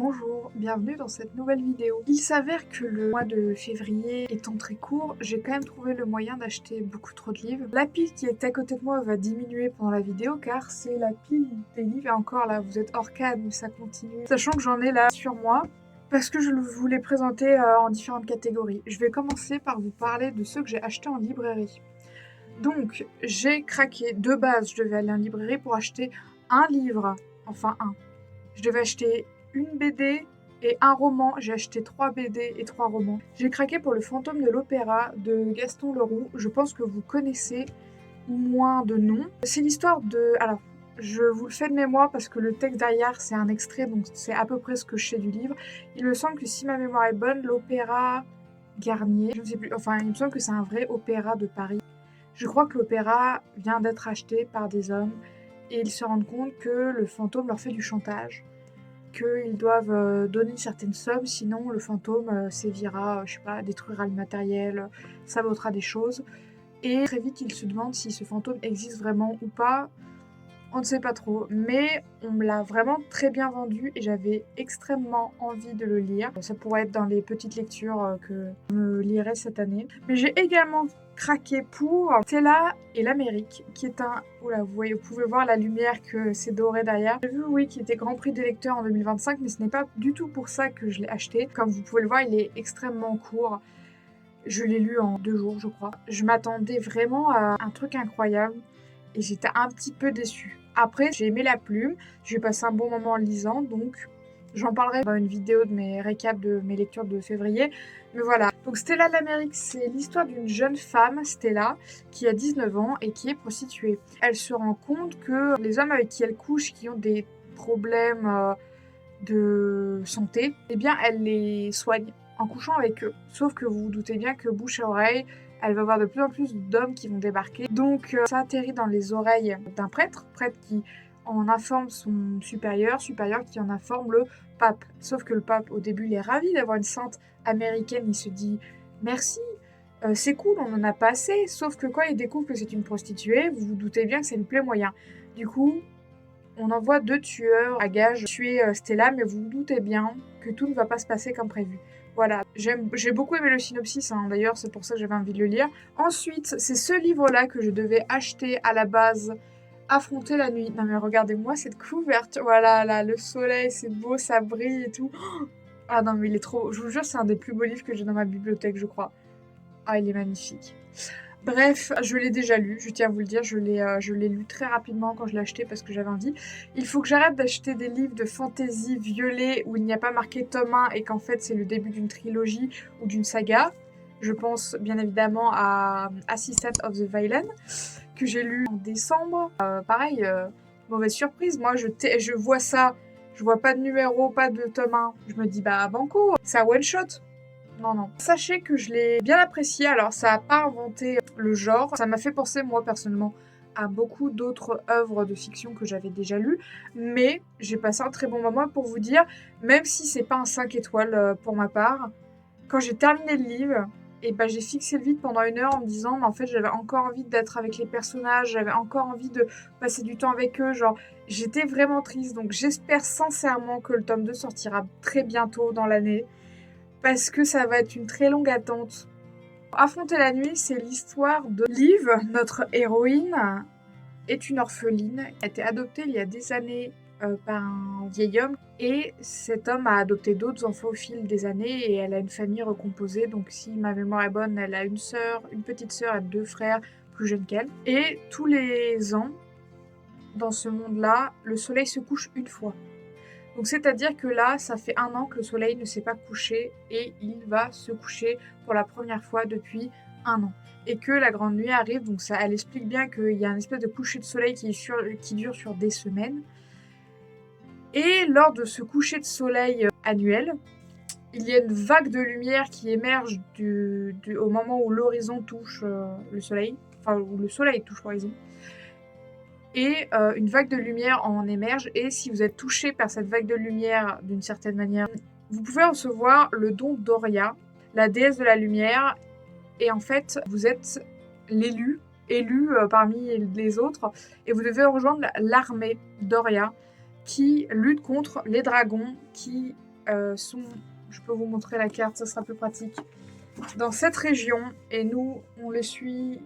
Bonjour, bienvenue dans cette nouvelle vidéo. Il s'avère que le mois de février étant très court, j'ai quand même trouvé le moyen d'acheter beaucoup trop de livres. La pile qui est à côté de moi va diminuer pendant la vidéo car c'est la pile des livres et encore là vous êtes hors cadre, ça continue. Sachant que j'en ai là sur moi parce que je vous les présenter en différentes catégories. Je vais commencer par vous parler de ceux que j'ai achetés en librairie. Donc j'ai craqué de base, je devais aller en librairie pour acheter un livre, enfin un. Je devais acheter une BD et un roman. J'ai acheté 3 BD et 3 romans. J'ai craqué pour Le Fantôme de l'Opéra de Gaston Leroux. Je pense que vous connaissez moins de nom. C'est l'histoire de... Alors, je vous le fais de mémoire parce que le texte derrière, c'est un extrait, donc c'est à peu près ce que je sais du livre. Il me semble que si ma mémoire est bonne, l'Opéra Garnier, je ne sais plus, enfin, il me semble que c'est un vrai opéra de Paris. Je crois que l'opéra vient d'être acheté par des hommes et ils se rendent compte que le fantôme leur fait du chantage, qu'ils doivent donner une certaine somme, sinon le fantôme sévira, je sais pas, détruira le matériel, sabotera des choses. Et très vite, ils se demandent si ce fantôme existe vraiment ou pas. On ne sait pas trop, mais on me l'a vraiment très bien vendu et j'avais extrêmement envie de le lire. Ça pourrait être dans les petites lectures que je me lirai cette année. Mais j'ai également craqué pour Stella et l'Amérique, qui est un... Oula, vous pouvez voir la lumière que c'est doré derrière. J'ai vu, oui, qu'il était Grand Prix des lecteurs en 2025, mais ce n'est pas du tout pour ça que je l'ai acheté. Comme vous pouvez le voir, il est extrêmement court. Je l'ai lu en 2 jours, je crois. Je m'attendais vraiment à un truc incroyable et j'étais un petit peu déçue. Après, j'ai aimé la plume, j'ai passé un bon moment en lisant, donc j'en parlerai dans une vidéo de mes récaps de mes lectures de février. Mais voilà. Donc Stella l'Amérique, c'est l'histoire d'une jeune femme, Stella, qui a 19 ans et qui est prostituée. Elle se rend compte que les hommes avec qui elle couche, qui ont des problèmes de santé, eh bien elle les soigne en couchant avec eux. Sauf que vous vous doutez bien que bouche à oreille, elle va avoir de plus en plus d'hommes qui vont débarquer. Donc ça atterrit dans les oreilles d'un prêtre qui en informe son supérieur qui en informe le pape. Sauf que le pape, au début, il est ravi d'avoir une sainte américaine, il se dit « Merci, c'est cool, on en a pas assez ». Sauf que quand il découvre que c'est une prostituée, vous vous doutez bien que ça lui plaît moyen. Du coup, on envoie 2 tueurs à gages tuer Stella, mais vous vous doutez bien que tout ne va pas se passer comme prévu. Voilà, j'ai beaucoup aimé le synopsis, hein. D'ailleurs c'est pour ça que j'avais envie de le lire. Ensuite, c'est ce livre-là que je devais acheter à la base, Affronter la nuit. Non mais regardez-moi cette couverture, voilà, là, le soleil, c'est beau, ça brille et tout. Ah non mais il est trop... Je vous jure, c'est un des plus beaux livres que j'ai dans ma bibliothèque, je crois. Ah, il est magnifique. Bref, je l'ai déjà lu, je tiens à vous le dire, je l'ai lu très rapidement quand je l'ai acheté parce que j'avais envie. Il faut que j'arrête d'acheter des livres de fantasy violets où il n'y a pas marqué tome 1 et qu'en fait c'est le début d'une trilogie ou d'une saga. Je pense bien évidemment à Assistant of the Villain, que j'ai lu en décembre. Pareil, mauvaise surprise, moi je vois ça, je vois pas de numéro, pas de tome 1. Je me dis bah banco, c'est un one shot. Non. Sachez que je l'ai bien apprécié, alors ça n'a pas inventé le genre, ça m'a fait penser moi personnellement à beaucoup d'autres œuvres de fiction que j'avais déjà lues, mais j'ai passé un très bon moment pour vous dire, même si c'est pas un 5 étoiles pour ma part, quand j'ai terminé le livre, et ben j'ai fixé le vide pendant 1 heure en me disant, mais en fait j'avais encore envie d'être avec les personnages, j'avais encore envie de passer du temps avec eux, genre j'étais vraiment triste, donc j'espère sincèrement que le tome 2 sortira très bientôt dans l'année, parce que ça va être une très longue attente. Affronter la nuit, c'est l'histoire de Liv, notre héroïne, est une orpheline. Elle a été adoptée il y a des années par un vieil homme et cet homme a adopté d'autres enfants au fil des années et elle a une famille recomposée. Donc si ma mémoire est bonne, elle a une sœur, une petite sœur et 2 frères plus jeunes qu'elle. Et tous les ans, dans ce monde-là, le soleil se couche une fois. Donc c'est-à-dire que là, ça fait 1 an que le soleil ne s'est pas couché et il va se coucher pour la première fois depuis 1 an. Et que la grande nuit arrive, donc ça, elle explique bien qu'il y a un espèce de coucher de soleil qui dure sur des semaines. Et lors de ce coucher de soleil annuel, il y a une vague de lumière qui émerge au moment où l'horizon touche le soleil, enfin où le soleil touche l'horizon. Et une vague de lumière en émerge, et si vous êtes touché par cette vague de lumière d'une certaine manière, vous pouvez recevoir le don d'Oria, la déesse de la lumière, et en fait, vous êtes élu parmi les autres, et vous devez rejoindre l'armée d'Oria, qui lutte contre les dragons qui je peux vous montrer la carte, ça sera plus pratique, dans cette région, et nous, on les suit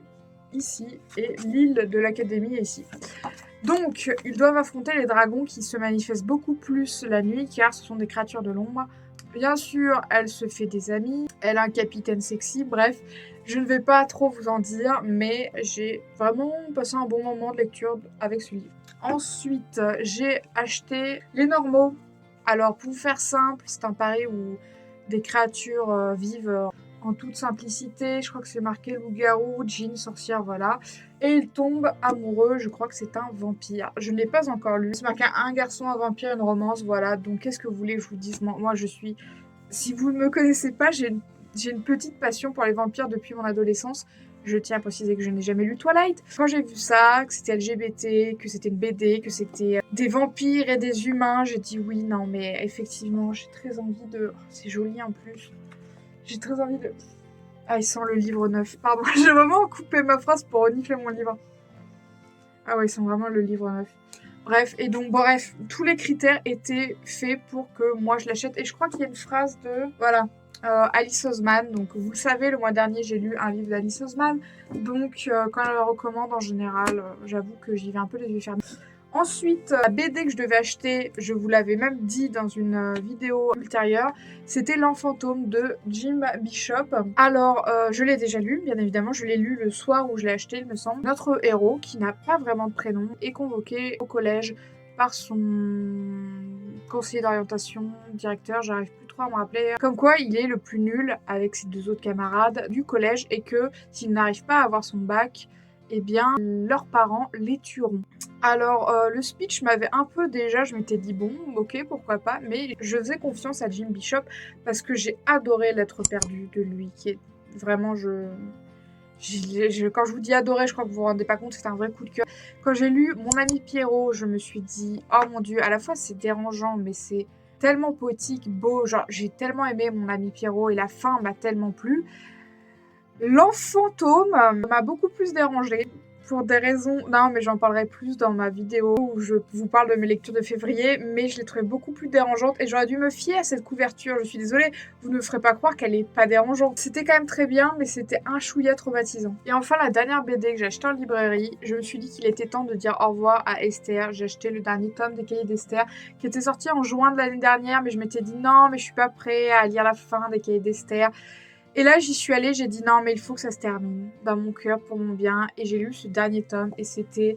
ici, et l'île de l'Académie est ici. Donc, ils doivent affronter les dragons qui se manifestent beaucoup plus la nuit, car ce sont des créatures de l'ombre. Bien sûr, elle se fait des amis, elle a un capitaine sexy, bref, je ne vais pas trop vous en dire, mais j'ai vraiment passé un bon moment de lecture avec ce livre. Ensuite, j'ai acheté les normaux. Alors, pour faire simple, c'est un pari où des créatures vivent en toute simplicité. Je crois que c'est marqué loup-garou, djinn, sorcière, voilà. Et il tombe amoureux, je crois que c'est un vampire. Je ne l'ai pas encore lu. C'est marqué un garçon, un vampire, une romance, voilà. Donc, qu'est-ce que vous voulez que je vous dise? Moi, je suis... Si vous ne me connaissez pas, j'ai une petite passion pour les vampires depuis mon adolescence. Je tiens à préciser que je n'ai jamais lu Twilight. Quand j'ai vu ça, que c'était LGBT, que c'était une BD, que c'était des vampires et des humains, j'ai dit oui, non, mais effectivement, j'ai très envie de... Oh, c'est joli en plus. J'ai très envie de... Ah, il sent le livre neuf. Pardon, j'ai vraiment coupé ma phrase pour renifler mon livre. Ah ouais, il sent vraiment le livre neuf. Bref, et donc, bref, tous les critères étaient faits pour que moi je l'achète. Et je crois qu'il y a une phrase de... Voilà. Alice Oseman, donc vous le savez, le mois dernier j'ai lu un livre d'Alice Oseman, donc quand elle le recommande en général, j'avoue que j'y vais un peu les yeux fermés. Ensuite, la BD que je devais acheter, je vous l'avais même dit dans une vidéo ultérieure, c'était L'Enfantôme de Jim Bishop. Alors, je l'ai déjà lu, bien évidemment, je l'ai lu le soir où je l'ai acheté, il me semble. Notre héros, qui n'a pas vraiment de prénom, est convoqué au collège par son conseiller d'orientation, directeur, j'arrive plus trop à me rappeler, comme quoi il est le plus nul avec ses deux autres camarades du collège et que s'il n'arrive pas à avoir son bac, eh bien leurs parents les tueront. Alors le speech m'avait un peu déjà, je m'étais dit bon, ok, pourquoi pas, mais je faisais confiance à Jim Bishop parce que j'ai adoré L'être perdu de lui, qui est vraiment, quand je vous dis adoré, je crois que vous vous rendez pas compte, c'est un vrai coup de cœur. Quand j'ai lu Mon ami Pierrot, je me suis dit, oh mon dieu, à la fois c'est dérangeant, mais c'est tellement poétique, beau, genre j'ai tellement aimé Mon ami Pierrot et la fin m'a tellement plu. L'Enfantôme m'a beaucoup plus dérangée. Pour des raisons... Non, mais j'en parlerai plus dans ma vidéo où je vous parle de mes lectures de février, mais je l'ai trouvée beaucoup plus dérangeante et j'aurais dû me fier à cette couverture. Je suis désolée, vous ne me ferez pas croire qu'elle est pas dérangeante. C'était quand même très bien, mais c'était un chouïa traumatisant. Et enfin, la dernière BD que j'ai achetée en librairie, je me suis dit qu'il était temps de dire au revoir à Esther. J'ai acheté le dernier tome des Cahiers d'Esther qui était sorti en juin de l'année dernière, mais je m'étais dit non, mais je suis pas prêt à lire la fin des Cahiers d'Esther. Et là, j'y suis allée, j'ai dit non, mais il faut que ça se termine dans mon cœur pour mon bien. Et j'ai lu ce dernier tome et c'était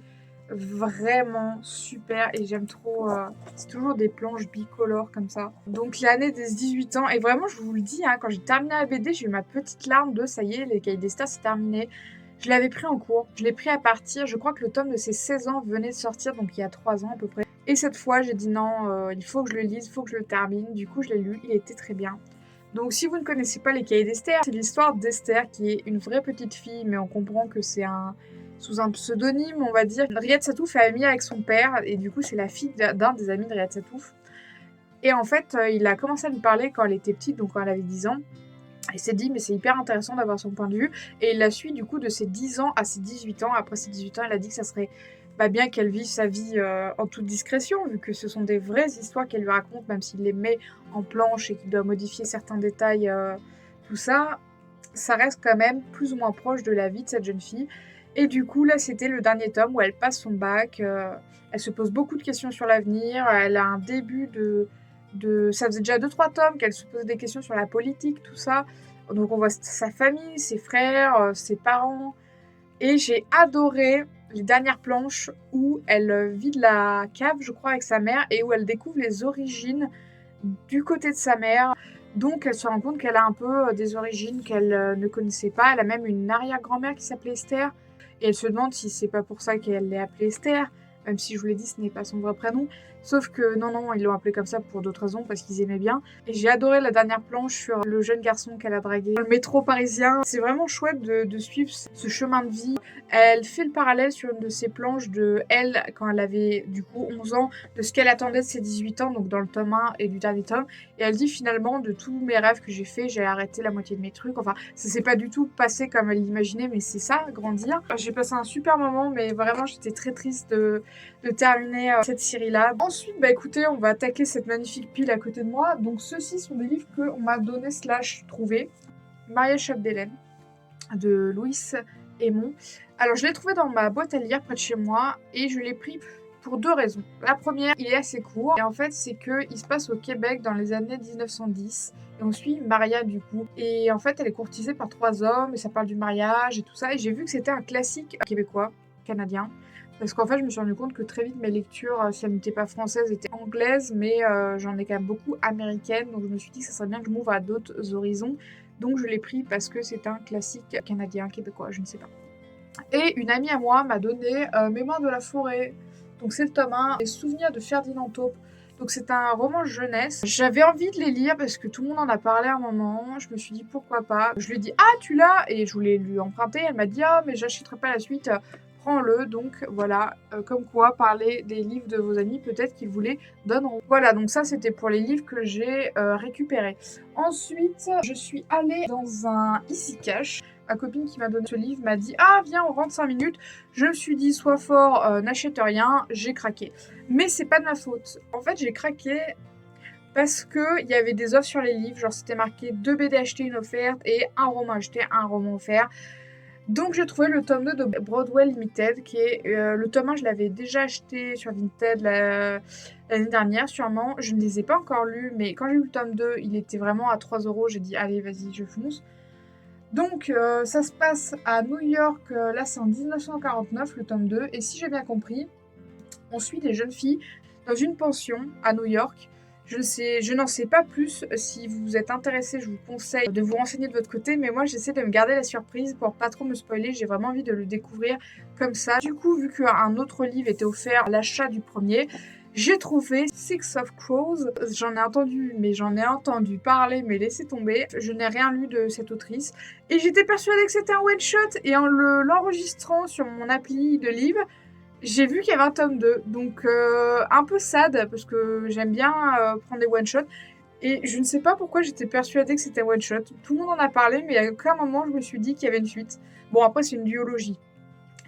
vraiment super et j'aime trop. C'est toujours des planches bicolores comme ça. Donc l'année des 18 ans, et vraiment, je vous le dis, hein, quand j'ai terminé la BD, j'ai eu ma petite larme de ça y est, les Cahiers d'Esther, c'est terminé. Je l'avais pris en cours. Je l'ai pris à partir, je crois que le tome de ses 16 ans venait de sortir, donc il y a 3 ans à peu près. Et cette fois, j'ai dit non, il faut que je le lise, il faut que je le termine. Du coup, je l'ai lu, il était très bien. Donc si vous ne connaissez pas les Cahiers d'Esther, c'est l'histoire d'Esther qui est une vraie petite fille, mais on comprend que c'est sous un pseudonyme, on va dire. Riyad Satouf est amie avec son père, et du coup c'est la fille d'un des amis de Riyad Satouf. Et en fait, il a commencé à lui parler quand elle était petite, donc quand elle avait 10 ans. Il s'est dit, mais c'est hyper intéressant d'avoir son point de vue. Et il la suit du coup de ses 10 ans à ses 18 ans. Après ses 18 ans, elle a dit que ça serait bien qu'elle vive sa vie en toute discrétion, vu que ce sont des vraies histoires qu'elle lui raconte, même s'il les met en planche et qu'il doit modifier certains détails, tout ça, ça reste quand même plus ou moins proche de la vie de cette jeune fille. Et du coup, là, c'était le dernier tome où elle passe son bac, elle se pose beaucoup de questions sur l'avenir, elle a un début ça faisait déjà 2-3 tomes qu'elle se posait des questions sur la politique, tout ça. Donc on voit sa famille, ses frères, ses parents. Et j'ai adoré les dernières planches où elle vide la cave, je crois, avec sa mère et où elle découvre les origines du côté de sa mère. Donc elle se rend compte qu'elle a un peu des origines qu'elle ne connaissait pas. Elle a même une arrière-grand-mère qui s'appelait Esther. Et elle se demande si c'est pas pour ça qu'elle l'ait appelée Esther, même si je vous l'ai dit, ce n'est pas son vrai prénom. Sauf que non, ils l'ont appelée comme ça pour d'autres raisons, parce qu'ils aimaient bien. Et j'ai adoré la dernière planche sur le jeune garçon qu'elle a dragué dans le métro parisien. C'est vraiment chouette de suivre ce chemin de vie. Elle fait le parallèle sur une de ses planches de elle, quand elle avait du coup 11 ans, de ce qu'elle attendait de ses 18 ans, donc dans le tome 1 et du dernier tome. Et elle dit finalement, de tous mes rêves que j'ai faits, j'ai arrêté la moitié de mes trucs. Enfin, ça s'est pas du tout passé comme elle l'imaginait, mais c'est ça, grandir. J'ai passé un super moment, mais vraiment, j'étais très triste de terminer cette série-là. Ensuite, bah écoutez, on va attaquer cette magnifique pile à côté de moi. Donc ceux-ci sont des livres qu'on m'a donné / trouvé. Maria Chapdelaine de Louis Aymon. Alors je l'ai trouvé dans ma boîte à lire près de chez moi et je l'ai pris pour 2 raisons. La première, il est assez court et en fait c'est qu'il se passe au Québec dans les années 1910 et on suit Maria du coup. Et en fait elle est courtisée par 3 hommes et ça parle du mariage et tout ça et j'ai vu que c'était un classique québécois, canadien. Parce qu'en fait, je me suis rendu compte que très vite, mes lectures, si elles n'étaient pas françaises, étaient anglaises, mais j'en ai quand même beaucoup américaines. Donc je me suis dit que ça serait bien que je m'ouvre à d'autres horizons. Donc je l'ai pris parce que c'est un classique canadien, québécois, je ne sais pas. Et une amie à moi m'a donné Mémoires de la forêt. Donc c'est le tome 1, Les souvenirs de Ferdinand Taupe. Donc c'est un roman jeunesse. J'avais envie de les lire parce que tout le monde en a parlé à un moment. Je me suis dit pourquoi pas. Je lui ai dit ah tu l'as et je voulais lui emprunter. Elle m'a dit ah mais j'achèterai pas la suite. Prends-le. Donc voilà, comme quoi parler des livres de vos amis, peut-être qu'ils vous les donneront. Voilà, donc ça c'était pour les livres que j'ai récupérés. Ensuite, je suis allée dans un Ici Cash. Ma copine qui m'a donné ce livre m'a dit ah viens on rentre 5 minutes. Je me suis dit sois fort, n'achète rien, j'ai craqué. Mais c'est pas de ma faute. En fait j'ai craqué parce que il y avait des offres sur les livres, genre c'était marqué 2 BD achetés, une offerte et un roman acheté, un roman offert. Donc j'ai trouvé le tome 2 de Broadway Limited qui est le tome 1 je l'avais déjà acheté sur Vinted l'année dernière sûrement. Je ne les ai pas encore lus mais quand j'ai eu le tome 2 il était vraiment à 3 €. J'ai dit allez vas-y je fonce. Donc ça se passe à New York, là c'est en 1949 le tome 2 et si j'ai bien compris, on suit des jeunes filles dans une pension à New York. Je n'en sais pas plus. Si vous êtes intéressé, je vous conseille de vous renseigner de votre côté. Mais moi, j'essaie de me garder la surprise pour pas trop me spoiler. J'ai vraiment envie de le découvrir comme ça. Du coup, vu qu'un autre livre était offert à l'achat du premier, j'ai trouvé Six of Crows. J'en ai entendu parler, mais laissez tomber. Je n'ai rien lu de cette autrice. Et j'étais persuadée que c'était un one-shot. Et en l'enregistrant sur mon appli de livres, j'ai vu qu'il y avait un tome 2, donc un peu sad, parce que j'aime bien prendre des one-shots. Et je ne sais pas pourquoi j'étais persuadée que c'était one-shot. Tout le monde en a parlé, mais à aucun moment je me suis dit qu'il y avait une suite. Bon, après, c'est une duologie.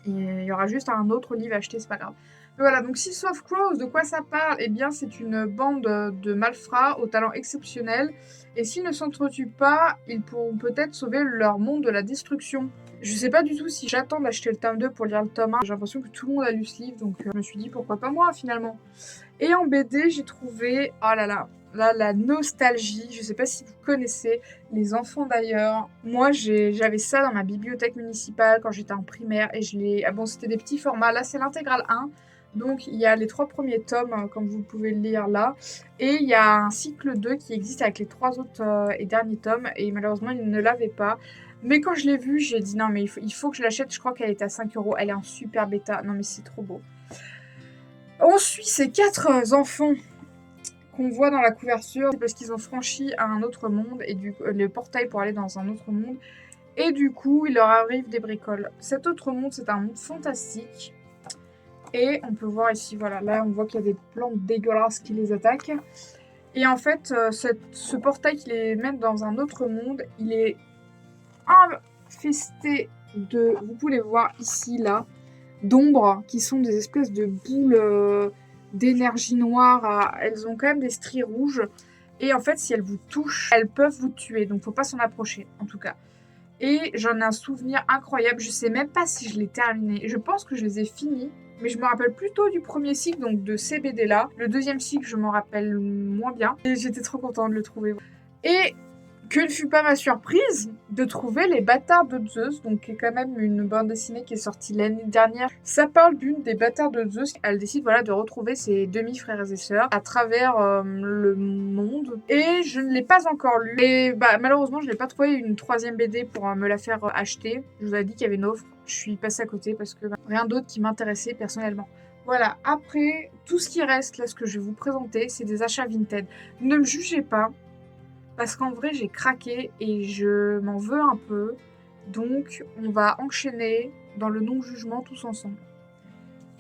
Il y aura juste un autre livre acheté, c'est pas grave. Mais voilà, donc Six of Crows, de quoi ça parle? Eh bien, c'est une bande de malfrats au talent exceptionnel. Et s'ils ne s'entretuent pas, ils pourront peut-être sauver leur monde de la destruction. Je sais pas du tout si j'attends d'acheter le tome 2 pour lire le tome 1. J'ai l'impression que tout le monde a lu ce livre, donc je me suis dit pourquoi pas moi finalement. Et en BD, j'ai trouvé, oh là là, la nostalgie. Je sais pas si vous connaissez Les Enfants d'ailleurs. Moi, j'avais ça dans ma bibliothèque municipale quand j'étais en primaire et je l'ai. Ah bon, c'était des petits formats. Là, c'est l'intégrale 1. Donc, il y a les 3 premiers tomes, comme vous pouvez le lire là. Et il y a un cycle 2 qui existe avec les 3 autres et derniers tomes. Et malheureusement, il ne l'avait pas. Mais quand je l'ai vu, j'ai dit non, mais il faut que je l'achète. Je crois qu'elle était à 5 €. Elle est en super bêta. Non, mais c'est trop beau. On suit ces 4 enfants qu'on voit dans la couverture. C'est parce qu'ils ont franchi un autre monde et le portail pour aller dans un autre monde. Et du coup, il leur arrive des bricoles. Cet autre monde, c'est un monde fantastique. Et on peut voir ici, voilà, là on voit qu'il y a des plantes dégueulasses qui les attaquent. Et en fait, ce portail qui les mène dans un autre monde, il est infesté de, vous pouvez les voir ici, là, d'ombres qui sont des espèces de boules d'énergie noire. Elles ont quand même des stries rouges. Et en fait, si elles vous touchent, elles peuvent vous tuer. Donc faut pas s'en approcher, en tout cas. Et j'en ai un souvenir incroyable. Je sais même pas si je l'ai terminé. Je pense que je les ai finis. Mais je me rappelle plutôt du premier cycle, donc de ces BD là. Le deuxième cycle, je m'en rappelle moins bien. Et j'étais trop contente de le trouver. Et que ne fut pas ma surprise de trouver Les Bâtards de Zeus, donc qui est quand même une bande dessinée qui est sortie l'année dernière. Ça parle d'une des bâtards de Zeus. Elle décide voilà, de retrouver ses demi-frères et sœurs à travers le monde. Et je ne l'ai pas encore lu. Et malheureusement, je n'ai pas trouvé une 3e BD pour me la faire acheter. Je vous avais dit qu'il y avait une offre. Je suis passée à côté parce que rien d'autre qui m'intéressait personnellement. Voilà, après, tout ce qui reste, là, ce que je vais vous présenter, c'est des achats Vinted. Ne me jugez pas, parce qu'en vrai, j'ai craqué et je m'en veux un peu. Donc, on va enchaîner dans le non-jugement tous ensemble.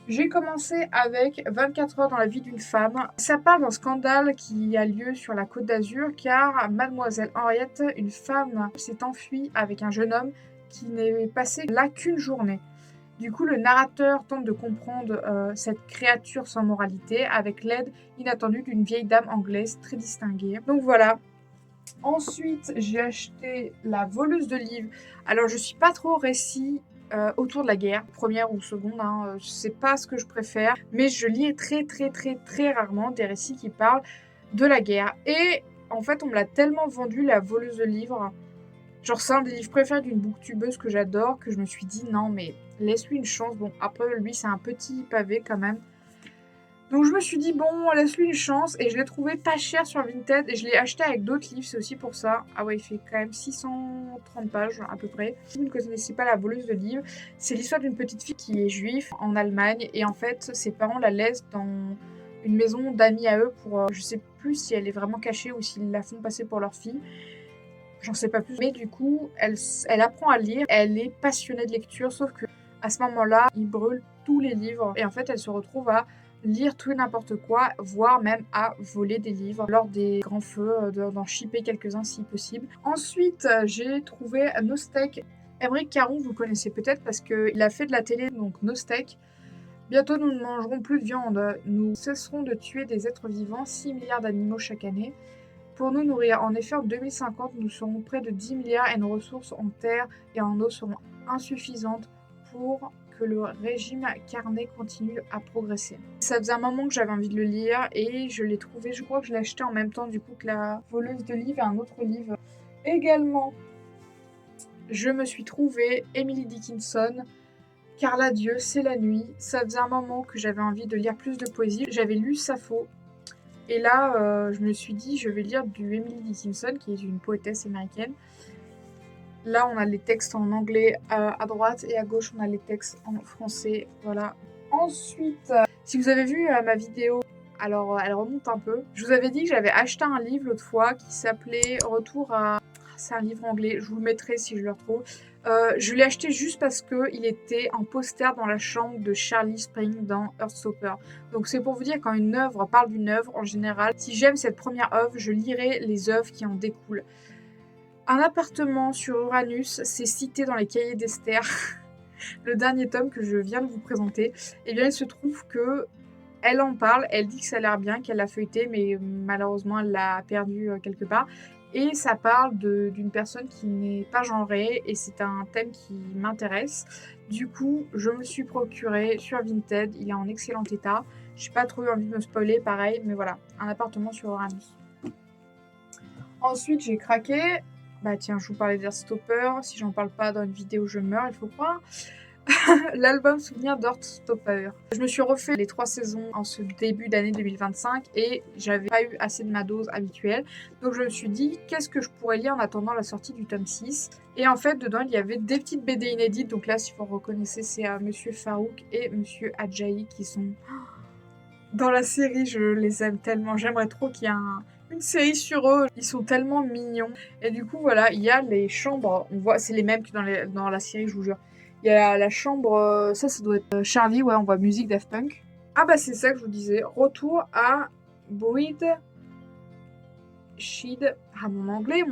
J'ai commencé avec 24 heures dans la vie d'une femme. Ça parle d'un scandale qui a lieu sur la Côte d'Azur car mademoiselle Henriette, une femme, s'est enfuie avec un jeune homme qui n'est passé là qu'une journée. Du coup, le narrateur tente de comprendre cette créature sans moralité avec l'aide inattendue d'une vieille dame anglaise très distinguée. Donc voilà. Ensuite, j'ai acheté La voleuse de livres. Alors, je suis pas trop récit autour de la guerre, première ou seconde, hein, c'est pas ce que je préfère, mais je lis très rarement des récits qui parlent de la guerre. Et en fait, on me l'a tellement vendu, La voleuse de livres. Genre, c'est un des livres préférés d'une booktubeuse que j'adore, que je me suis dit non, mais laisse-lui une chance. Bon, après, lui, c'est un petit pavé quand même. Donc je me suis dit, bon, laisse-lui une chance, et je l'ai trouvé pas cher sur Vinted, et je l'ai acheté avec d'autres livres, c'est aussi pour ça. Ah ouais, il fait quand même 630 pages à peu près. Si vous ne connaissez pas La voleuse de livres, c'est l'histoire d'une petite fille qui est juive en Allemagne, et en fait, ses parents la laissent dans une maison d'amis à eux pour, je sais plus si elle est vraiment cachée ou s'ils la font passer pour leur fille. J'en sais pas plus. Mais du coup, elle apprend à lire, elle est passionnée de lecture, sauf que à ce moment-là, ils brûlent tous les livres, et en fait, elle se retrouve à lire tout et n'importe quoi, voire même à voler des livres lors des grands feux, d'en shipper quelques-uns si possible. Ensuite, j'ai trouvé Nostek. Émeric Caron, vous connaissez peut-être parce qu'il a fait de la télé, donc Nostek. Bientôt, nous ne mangerons plus de viande. Nous cesserons de tuer des êtres vivants, 6 milliards d'animaux chaque année. Pour nous nourrir, en effet, en 2050, nous serons près de 10 milliards et nos ressources en terre et en eau seront insuffisantes pour que le régime carné continue à progresser. Ça faisait un moment que j'avais envie de le lire et je l'ai trouvé, je crois que je l'ai acheté en même temps du coup que La voleuse de livres et un autre livre. Également, je me suis trouvé Emily Dickinson, Car l'adieu, c'est la nuit. Ça faisait un moment que j'avais envie de lire plus de poésie. J'avais lu Sappho. Et là, je me suis dit, je vais lire du Emily Dickinson, qui est une poétesse américaine. Là, on a les textes en anglais à droite et à gauche, on a les textes en français. Voilà. Ensuite, si vous avez vu ma vidéo, alors elle remonte un peu. Je vous avais dit que j'avais acheté un livre l'autre fois qui s'appelait Retour à... C'est un livre anglais, je vous le mettrai si je le retrouve. Je l'ai acheté juste parce qu'il était en poster dans la chambre de Charlie Spring dans Heartstopper. Donc c'est pour vous dire, quand une œuvre parle d'une œuvre, en général, si j'aime cette première œuvre, je lirai les œuvres qui en découlent. Un appartement sur Uranus, c'est cité dans les cahiers d'Esther, le dernier tome que je viens de vous présenter. Et bien il se trouve que elle en parle, elle dit que ça a l'air bien, qu'elle l'a feuilleté, mais malheureusement elle l'a perdu quelque part. Et ça parle d'une personne qui n'est pas genrée, et c'est un thème qui m'intéresse. Du coup, je me suis procuré sur Vinted, il est en excellent état. J'ai pas trop eu envie de me spoiler, pareil, mais voilà, un appartement sur Uranus. Ensuite, j'ai craqué. Bah tiens, je vous parlais d'Heartstopper, si j'en parle pas dans une vidéo, je meurs, il faut croire. L'album Souvenir d'Heartstopper. Je me suis refait les 3 saisons en ce début d'année 2025 et j'avais pas eu assez de ma dose habituelle. Donc je me suis dit, qu'est-ce que je pourrais lire en attendant la sortie du tome 6 ? Et en fait, dedans, il y avait des petites BD inédites. Donc là, si vous reconnaissez, c'est Monsieur Farouk et Monsieur Adjaï qui sont dans la série. Je les aime tellement. J'aimerais trop qu'il y ait une série sur eux. Ils sont tellement mignons. Et du coup, voilà, il y a les chambres. On voit, c'est les mêmes que dans la série, je vous jure. Il y a la chambre, ça doit être Charlie, ouais, on voit musique Daft Punk. Ah bah c'est ça que je vous disais, retour à Breed Shed. Ah mon anglais,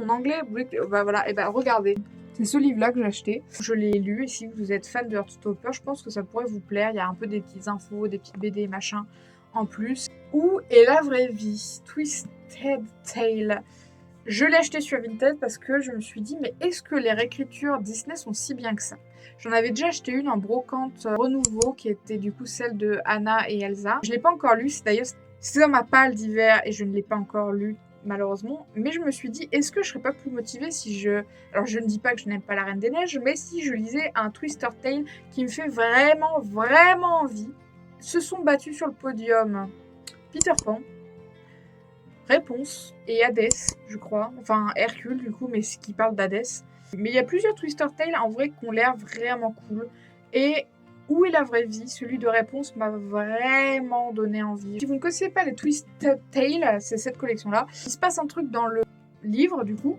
bah voilà, et bah regardez. C'est ce livre-là que j'ai acheté. Je l'ai lu, et si vous êtes fan de Heartstopper, je pense que ça pourrait vous plaire. Il y a un peu des petites infos, des petites BD, machin, en plus. Où est la vraie vie? Twisted Tale. Je l'ai acheté sur Vinted parce que je me suis dit, mais est-ce que les réécritures Disney sont si bien que ça? J'en avais déjà acheté une en brocante renouveau qui était du coup celle de Anna et Elsa. Je ne l'ai pas encore lu, c'est dans ma palle d'hiver et je ne l'ai pas encore lu malheureusement. Mais je me suis dit, est-ce que je serais pas plus motivée si je... Alors je ne dis pas que je n'aime pas la Reine des Neiges, mais si je lisais un Twister Tale qui me fait vraiment envie. Se sont battus sur le podium Peter Pan, Réponse et Hadès, je crois. Enfin, Hercule, du coup, mais qui parle d'Hadès. Mais il y a plusieurs Twister Tales, en vrai, qui ont l'air vraiment cool. Et Où est la vraie vie? Celui de Réponse m'a vraiment donné envie. Si vous ne connaissez pas les Twisted Tales, c'est cette collection-là. Il se passe un truc dans le livre, du coup,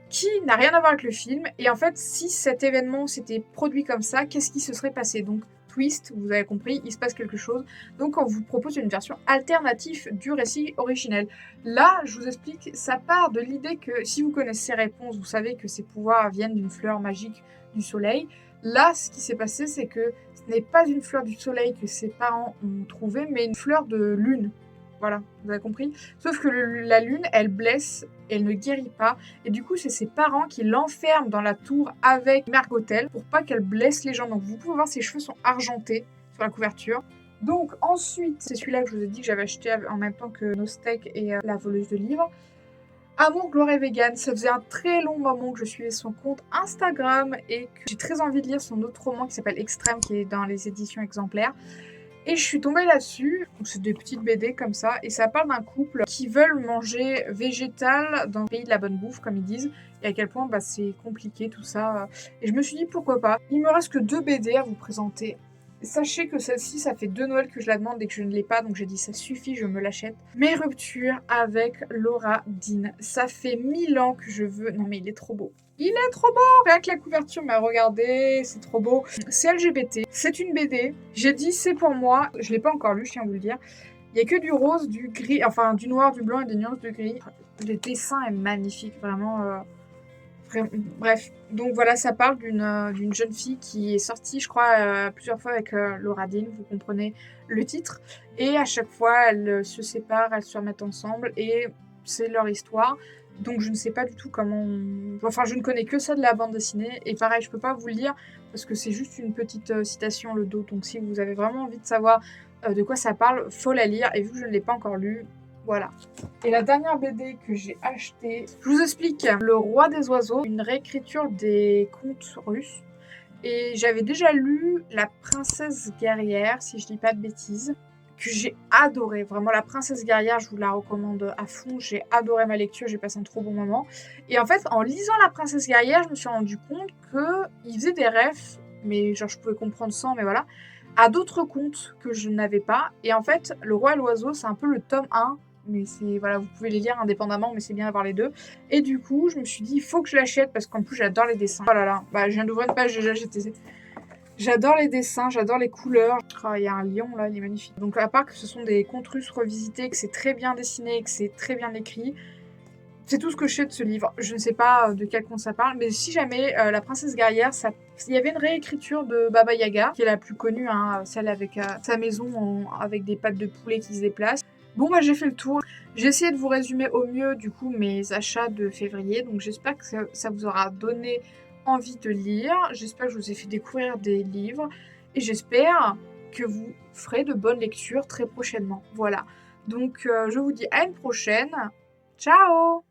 qui n'a rien à voir avec le film. Et en fait, si cet événement s'était produit comme ça, qu'est-ce qui se serait passé? Donc, twist, vous avez compris, il se passe quelque chose. Donc on vous propose une version alternative du récit originel. Là, je vous explique, ça part de l'idée que si vous connaissez Réponse, vous savez que ses pouvoirs viennent d'une fleur magique du soleil. Là, ce qui s'est passé, c'est que n'est pas une fleur du soleil que ses parents ont trouvée, mais une fleur de lune. Voilà, vous avez compris? Sauf que la lune, elle blesse, elle ne guérit pas. Et du coup, c'est ses parents qui l'enferment dans la tour avec Mergotel pour pas qu'elle blesse les gens. Donc vous pouvez voir, ses cheveux sont argentés sur la couverture. Donc ensuite, c'est celui-là que je vous ai dit que j'avais acheté en même temps que Nostek et La voleuse de livres. Amour, gloire et vegan, ça faisait un très long moment que je suivais son compte Instagram et que j'ai très envie de lire son autre roman qui s'appelle Extrême, qui est dans les éditions exemplaires. Et je suis tombée là-dessus, donc c'est des petites BD comme ça, et ça parle d'un couple qui veulent manger végétal dans le pays de la bonne bouffe, comme ils disent, et à quel point c'est compliqué tout ça. Et je me suis dit pourquoi pas. Il me reste que 2 BD à vous présenter. Sachez que celle-ci, ça fait 2 Noëls que je la demande et que je ne l'ai pas, donc j'ai dit ça suffit, je me l'achète. Mes ruptures avec Laura Dean. Ça fait 1000 ans que je veux... Non mais il est trop beau. Il est trop beau! Rien que la couverture m'a regardé, c'est trop beau. C'est LGBT, c'est une BD. J'ai dit c'est pour moi, je l'ai pas encore lu, je tiens à vous le dire. Il y a que du rose, du gris, enfin du noir, du blanc et des nuances de gris. Le dessin est magnifique, vraiment... Bref, donc voilà, ça parle d'une jeune fille qui est sortie, je crois, plusieurs fois avec Laura Dean, vous comprenez le titre. Et à chaque fois, elles se séparent, elles se remettent ensemble et c'est leur histoire. Donc je ne sais pas du tout comment... Enfin, je ne connais que ça de la bande dessinée. Et pareil, je peux pas vous le lire parce que c'est juste une petite citation, le dos. Donc si vous avez vraiment envie de savoir de quoi ça parle, faut la lire. Et vu que je ne l'ai pas encore lu, voilà. Et la dernière BD que j'ai achetée, je vous explique. Le Roi des oiseaux, une réécriture des contes russes. Et j'avais déjà lu La princesse guerrière, si je dis pas de bêtises, que j'ai adoré. Vraiment, La princesse guerrière, je vous la recommande à fond. J'ai adoré ma lecture, j'ai passé un trop bon moment. Et en fait, en lisant La princesse guerrière, je me suis rendu compte qu'il faisait des refs, mais genre je pouvais comprendre sans, mais voilà, à d'autres contes que je n'avais pas. Et en fait, Le Roi et l'oiseau, c'est un peu le tome 1. Mais c'est, voilà, vous pouvez les lire indépendamment, mais c'est bien d'avoir les deux. Et du coup, je me suis dit, il faut que je l'achète parce qu'en plus, j'adore les dessins. Oh là là, bah, je viens d'ouvrir une page déjà, j'adore les dessins, j'adore les couleurs. Oh, il y a un lion là, il est magnifique. Donc, à part que ce sont des contes russes revisités, que c'est très bien dessiné, que c'est très bien écrit, c'est tout ce que je sais de ce livre. Je ne sais pas de quel conte ça parle, mais si jamais La princesse guerrière, il y avait une réécriture de Baba Yaga, qui est la plus connue, hein, celle avec sa maison avec des pattes de poulet qui se déplacent. Bon bah j'ai fait le tour. J'ai essayé de vous résumer au mieux du coup mes achats de février, donc j'espère que ça vous aura donné envie de lire. J'espère que je vous ai fait découvrir des livres et j'espère que vous ferez de bonnes lectures très prochainement. Voilà. Donc je vous dis à une prochaine. Ciao!